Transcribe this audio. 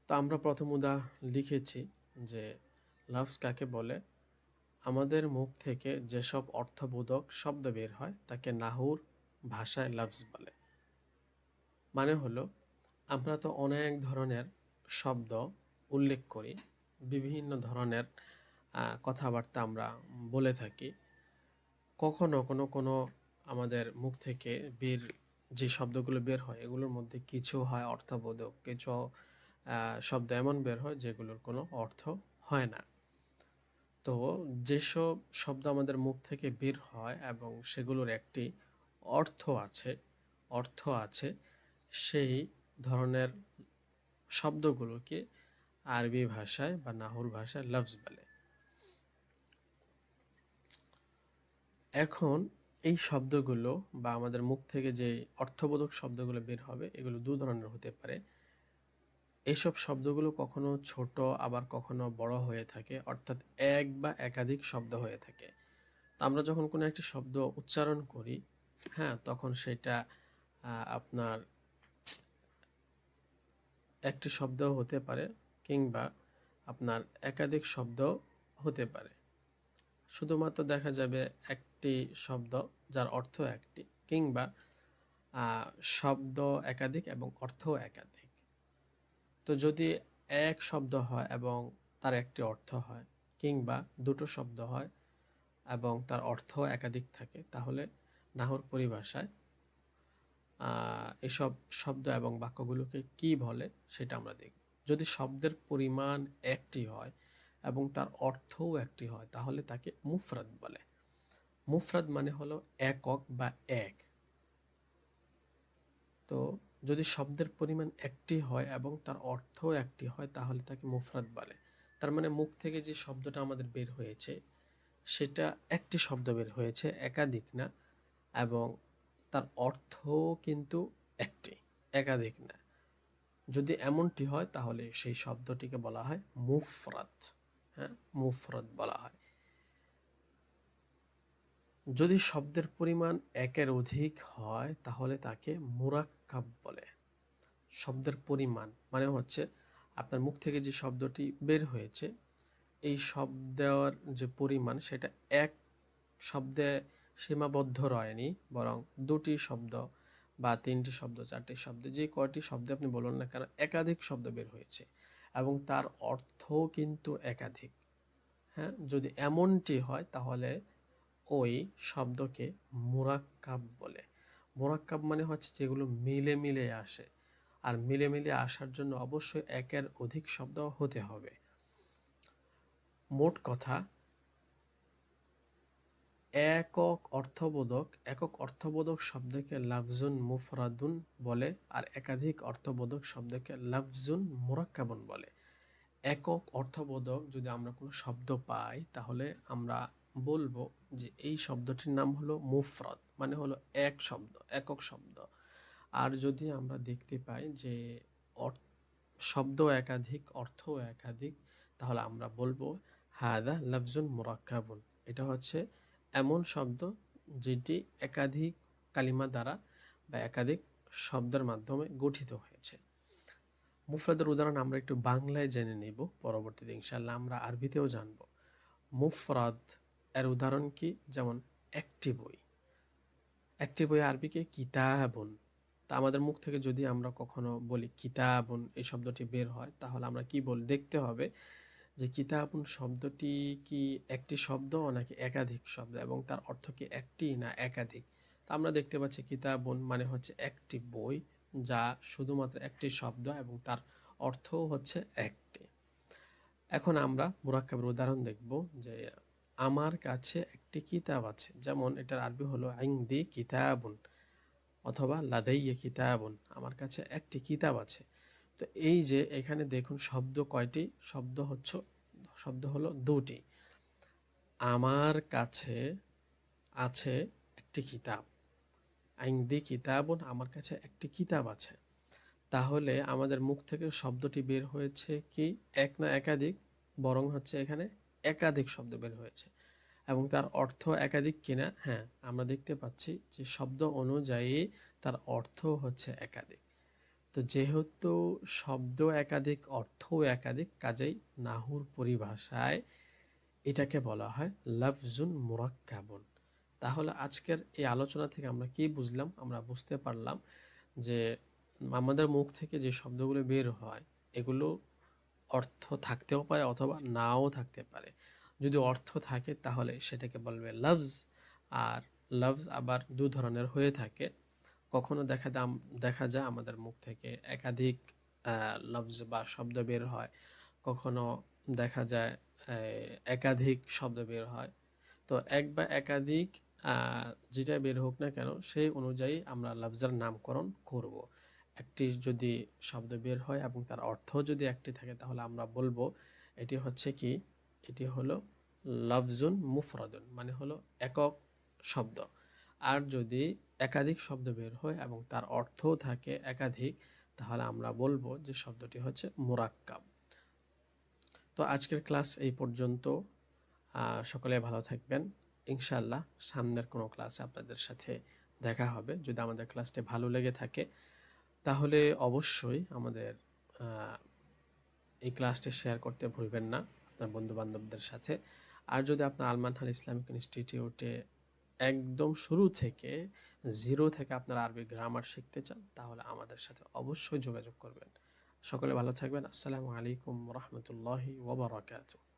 তো আমরা প্রথম লিখেছি যে লাফজ কাকে বলে? আমাদের মুখ থেকে যেসব অর্থবোধক শব্দ বের হয় তাকে নাহুর ভাষায় লাফজ বলে। মানে হলো, আমরা তো অনেক ধরনের শব্দ উল্লেখ করি, বিভিন্ন ধরনের কথাবার্তা আমরা বলে থাকি। কখনো কোনো কোনো আমাদের মুখ থেকে যে শব্দগুলো বের হয় এগুলোর মধ্যে কিছু হয় অর্থবোধক, কিছু শব্দ এমন বের হয় যেগুলোর কোনো অর্থ হয় না। তো যেসব শব্দ আমাদের মুখ থেকে বের হয় এবং সেগুলোর একটি অর্থ আছে অর্থ আছে সেই ধরনের শব্দগুলোকে আরবি ভাষায় বা নাহুর ভাষায় লফজ বলে। এখন এই শব্দগুলো বা আমাদের মুখ থেকে যে অর্থবোধক শব্দগুলো বের হবে এগুলো দু ধরনের হতে পারে। এইসব শব্দগুলো কখনো ছোট আবার কখনো বড় হয়ে থাকে, অর্থাৎ এক বা একাধিক শব্দ হয়ে থাকে। তো আমরা যখন কোনো একটি শব্দ উচ্চারণ করি, হ্যাঁ, তখন সেটা আপনার একটি শব্দ হতে পারে কিংবা আপনার একাধিক শব্দ হতে পারে। শুধুমাত্র দেখা যাবে একটি শব্দ যার অর্থ একটি, কিংবা শব্দ একাধিক এবং অর্থ একাধিক। তো যদি এক শব্দ হয় এবং তার একটি অর্থ হয়, কিংবা দুটো শব্দ হয় এবং তার অর্থ একাধিক থাকে, তাহলে নাহর পরিভাষায় এসব শব্দ এবং বাক্যগুলোকে কি বলে সেটা আমরা দেখব। যদি শব্দের পরিমাণ একটি হয় এবং তার অর্থও একটি হয় তাহলে তাকে মুফরাদ বলে। মুফরাদ মানে হলো একক বা এক। তো যদি শব্দের পরিমাণ একটি হয় এবং তার অর্থও একটি হয় তাহলে তাকে মুফরাদ বলে। তার মানে মুখ থেকে যে শব্দটা আমাদের বের হয়েছে সেটা একটি শব্দ বের হয়েছে, একাধিক না, এবং তার অর্থও কিন্তু একটি, একাধিক না। যদি এমনটি হয় তাহলে সেই শব্দটিকে বলা হয় মুফরাদ। হ্যাঁ, মুফরাদ বলা হয়। যদি শব্দের পরিমাণ একের অধিক হয় তাহলে তাকে মুরাক্কাব বলে। শব্দের পরিমাণ মানে হচ্ছে আপনার মুখ থেকে যে শব্দটি বের হয়েছে এই শব্দের যে পরিমাণ সেটা এক শব্দে সীমাবদ্ধ রয়নি, বরং দুটি শব্দ বা তিনটি শব্দ, চারটি শব্দ, যে কয়টি শব্দে আপনি বলুন না কেন একাধিক শব্দ বের হয়েছে এবং তার অর্থও কিন্তু একাধিক। হ্যাঁ, যদি এমনটি হয় তাহলে ওই শব্দকে মুরাক্কাব বলে। মুরাক্কাব মানে হচ্ছে যেগুলো মিলে মিলে আসে, আর মিলে মিলে আসার জন্য অবশ্যই একের অধিক শব্দ হতে হবে। মোট কথা, একক অর্থবোধক শব্দকে লাফজুন মুফরাদুন বলে, আর একাধিক অর্থবোধক শব্দকে লাফজুন মুরাক্কাবুন বলে। একক অর্থবোধক যদি আমরা কোনো শব্দ পাই তাহলে আমরা বলবো যে এই শব্দটির নাম হলো মুফরাদ, মানে হলো এক শব্দ, একক শব্দ। আর যদি আমরা দেখতে পাই যে শব্দ একাধিক, অর্থ একাধিক, তাহলে আমরা বলবো হাদা লাফজুন মুরাক্কাবুন। এটা হচ্ছে এমন শব্দ যেটি একাধিক কালিমা দ্বারা বা একাধিক শব্দের মাধ্যমে গঠিত হয়েছে। মুফরাদের উদাহরণ আমরা একটু বাংলায় জেনে নেব, পরবর্তীতে ইনশাল্লাহ আমরা আরবিতেও জানব। মুফরাদ এর উদাহরণ কি? যেমন একটি বই, একটি বই আরবিকে কিতাবুন। তা আমাদের মুখ থেকে যদি আমরা কখনো বলি কিতাবুন এই শব্দটি বের হয় তাহলে আমরা কি দেখতে হবে যে কিতাবুন শব্দটি কি একটি শব্দ নাকি একাধিক শব্দ, এবং তার অর্থ কি একটি না একাধিক। তা আমরা দেখতে পাচ্ছি কিতাবুন মানে হচ্ছে একটি বই, যা শুধুমাত্র একটি শব্দ এবং তার অর্থও হচ্ছে একটি। এখন আমরা মুরাক্কাবের উদাহরণ দেখব যে আমার কাছে একটি কিতাব আছে, যেমন এটার আরবি হলো ইনদি কিতাবুন অথবা লাদাইয়া কিতাবুন, আমার কাছে একটি কিতাব আছে। তো এই যে এখানে দেখুন শব্দ কয়টি? শব্দ হলো দুটি। আমার কাছে আছে একটি কিতাব, ইনদি কিতাবুন, আমার কাছে একটি কিতাব আছে। তাহলে আমাদের মুখ থেকে শব্দটি বের হয়েছে কি এক না একাধিক? বরং হচ্ছে এখানে একাধিক শব্দ বের হয়েছে, এবং তার অর্থ একাধিক কিনা? হ্যাঁ, আমরা দেখতে পাচ্ছি যে শব্দ অনুযায়ী তার অর্থ হচ্ছে একাধিক। তো যেহেতু শব্দ একাধিক, অর্থও একাধিক, কাজেই নাহুর পরিভাষায় এটাকে বলা হয় লাফজুন মুরাক্কাবুন। তাহলে আজকের এই আলোচনা থেকে আমরা কি বুঝলাম? আমরা বুঝতে পারলাম যে আমাদের মুখ থেকে যে শব্দগুলো বের হয় এগুলো অর্থ থাকতেও পারে অথবা নাও থাকতে পারে। যদি অর্থ থাকে তাহলে সেটাকে বলবে লফজ। আর লফজ আবার দু ধরনের হয়ে থাকে। কখনো দেখা যায় আমাদের মুখ থেকে একাধিক লফজ বা শব্দ বের হয়, কখনো দেখা যায় একাধিক শব্দ বের হয়। তো এক বা একাধিক যেটা বের হোক না কেন সেই অনুযায়ী আমরা লফজের নামকরণ করব। একটি যদি শব্দ বের হয় এবং তার অর্থ যদি একটি থাকে তাহলে আমরা বলবো এটি হচ্ছে কি, এটি হলো লফজুন মুফরাদুন, মানে হলো একক শব্দ। আর যদি একাধিক শব্দ বের হয় এবং তার অর্থও থাকে একাধিক, তাহলে আমরা বলবো যে শব্দটি হচ্ছে মুরাক্কাব। তো আজকের ক্লাস এই পর্যন্ত। সকলে ভালো থাকবেন। ইনশাআল্লাহ সামনের কোনো ক্লাসে আপনাদের সাথে দেখা হবে। যদি আমাদের ক্লাসটি ভালো লেগে থাকে তাহলে অবশ্যই আমাদের এই ক্লাসটি শেয়ার করতে ভুলবেন না আপনার বন্ধুবান্ধবদের সাথে। আর যদি আপনার আল মানহাল ইসলামিক ইনস্টিটিউটে একদম শুরু থেকে জিরো থেকে আপনার আরবি গ্রামার শিখতে চান তাহলে আমাদের সাথে অবশ্যই যোগাযোগ করবেন। সকলে ভালো থাকবেন। আসসালামু আলাইকুম রহমতুল্লাহি ওয়া বারাকাতুহু।